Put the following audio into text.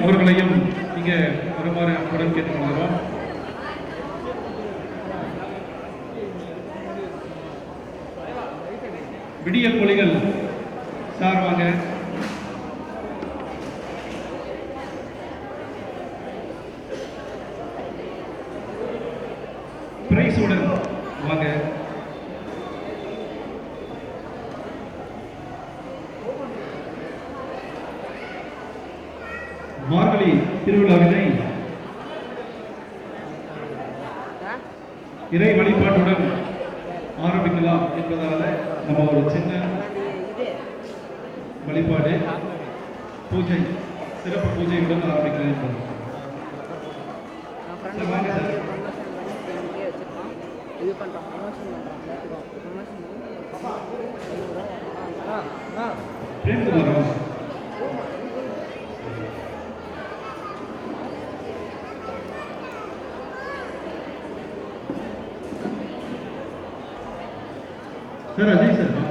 அவர்களையும் இங்கே வருமாறு அன்புடன் கேட்டுக்கொள்கிறோம். விடிய புலிகள் சார்பாக பிரைஸுடன் வாங்க. மார்கழி திருவிழாவினை இறை வழிபாட்டுடன் ஆரம்பிக்கலாம் என்பதால நம்ம ஒரு சின்ன வழிபாடு பூஜை சிறப்பு பூஜையுடன் ஆரம்பிக்கலாம் என்பது. Sir Ajay sir